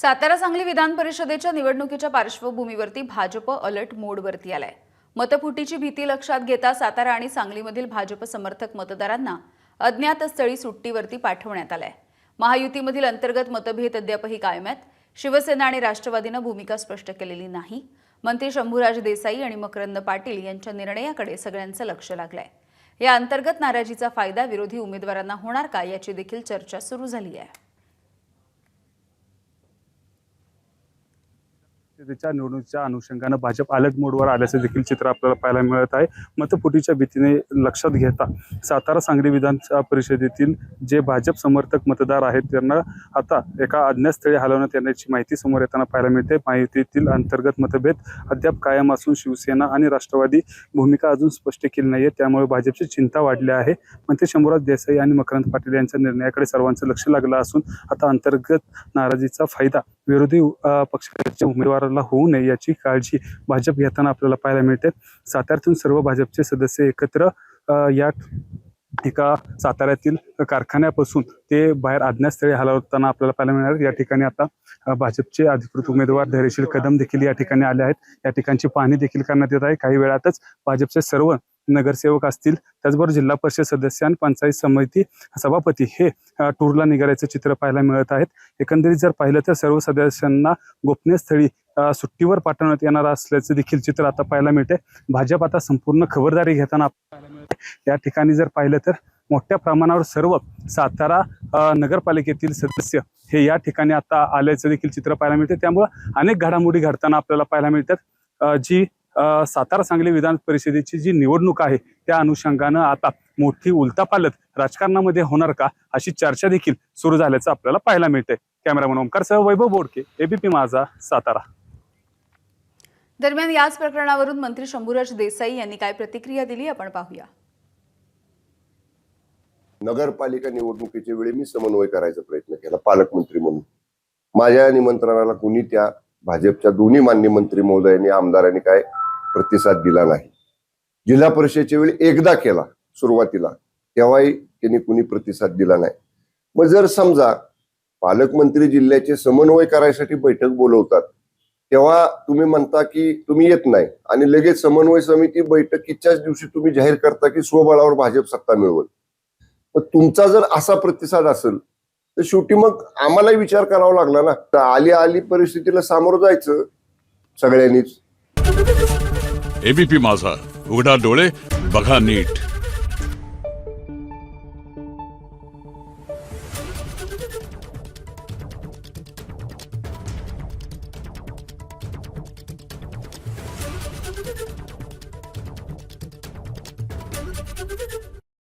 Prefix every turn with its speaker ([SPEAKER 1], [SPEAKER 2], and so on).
[SPEAKER 1] सातारा सांगली विधान परिषदेच्या निवडणुकीच्या पार्श्वभूमीवरती भाजप अलर्ट मोडवरती आलाय। मतफुटीची भीती लक्षात घेता सातारा आणि सांगलीमधील भाजप समर्थक मतदारांना अज्ञात स्थळी सुट्टीवरती पाठवण्यात आलाय। महायुतीमधील अंतर्गत मतभेद अद्यापही कायम आहेत। शिवसेना आणि राष्ट्रवादीने भूमिका स्पष्ट केलेली नाही। मंत्री शंभूराज देसाई आणि मकरंद पाटील यांच्या निर्णयाकडे सगळ्यांचं लक्ष लागलंय। या अंतर्गत नाराजीचा फायदा विरोधी उमेदवारांना होणार का याची देखील चर्चा सुरू झाली आहे।
[SPEAKER 2] त्याच्या निवडणुकीच्या अनुषंगाने भाजप अलर्ट मोडवर आल्याचे देखील चित्र आपल्याला पाहायला मिळत आहे। मतफुटीच्या भीतीने लक्षात घेता सातारा सांगली विधान परिषदेतील जे भाजप समर्थक मतदार आहेत त्यांना आता एका अज्ञात स्थळी हलवण्यात येण्याची माहिती समोर येताना पाहायला मिळते। माहितीतील अंतर्गत मतभेद अद्याप कायम असून शिवसेना आणि राष्ट्रवादी भूमिका अजून स्पष्ट केली नाहीये, त्यामुळे भाजपची चिंता वाढली आहे। मंत्री शंभूराज देसाई आणि मकरंद पाटील यांच्या निर्णयाकडे सर्वांचं लक्ष लागलं असून आता अंतर्गत नाराजीचा फायदा विरोधी पक्षाच्या उमेदवाराला होऊ नये याची काळजी भाजप घेताना आपल्याला पाहायला मिळते। साताऱ्यातून सर्व भाजपचे सदस्य एकत्र या एका साताऱ्यातील कारखान्यापासून ते बाहेर अज्ञात स्थळी हलवताना आपल्याला पाहायला मिळणार। या ठिकाणी आता भाजपचे अधिकृत उमेदवार धैर्यशील कदम देखील या ठिकाणी आले आहेत। या ठिकाणची पाहणी देखील करण्यात येत आहे। काही वेळातच भाजपचे सर्व नगरसेवक असतील, त्याचबरोबर जिल्हा परिषद सदस्य आणि पंचायत समिती सभापती हे टूरला निघाल्याचे चित्र पाहायला मिळत आहेत। एकंदरीत जर पाहिलं तर सर्व सदस्यांना गोपनीय स्थळी सुट्टीवर पाठवण्यात येणार असल्याचे देखील चित्र आता पाहायला मिळते। भाजप आता संपूर्ण खबरदारी घेताना पाहायला मिळते। या ठिकाणी जर पाहिलं तर मोठ्या प्रमाणावर सर्व सातारा नगरपालिकेतील सदस्य हे या ठिकाणी आता आल्याचे देखील चित्र पाहायला मिळते। त्यामुळे अनेक घडामोडी घडताना आपल्याला पाहायला मिळतात। जी सातारा सांगली विधान परिषदेची जी निवडणूक आहे त्या अनुषंगानं आता मोठी उलथापालथ राजकारणामध्ये होणार का अशी चर्चा देखील सुरू झाल्याचं आपल्याला पाहायला मिळते। कॅमेरामन ओमकार सह वैभव बोडके, एबीपी माझा, सातारा।
[SPEAKER 1] दरम्यान याच प्रकरणावरून मंत्री शंभूराज देसाई यांनी काय प्रतिक्रिया दिली आपण पाहूया।
[SPEAKER 3] नगरपालिका निवडणुकीच्या वेळी मी समन्वय करायचा प्रयत्न केला पालकमंत्री म्हणून। माझ्या निमंत्रणाला कुणी त्या भाजपच्या दोन्ही मान्य मंत्री महोदयांनी आमदारांनी काय प्रतिसाद दिला नाही। जिल्हा परिषदेच्या वेळी एकदा केला सुरुवातीला, तेव्हाही त्यांनी कुणी प्रतिसाद दिला नाही। मग जर समजा पालकमंत्री जिल्ह्याचे समन्वय करायसाठी बैठक बोलवतात तेव्हा तुम्ही म्हणता की तुम्ही येत नाही आणि लगेच समन्वय समिती बैठकीच्याच दिवशी तुम्ही जाहीर करता की स्वबळावर भाजप सत्ता मिळवल। पण तुमचा जर असा प्रतिसाद असेल तर शेवटी मग आम्हालाही विचार करावा लागला ना। तर आली परिस्थितीला सामोरं जायचं सगळ्यांनीच।
[SPEAKER 4] एबीपी माझा, उघडा डोळे बघा नीट।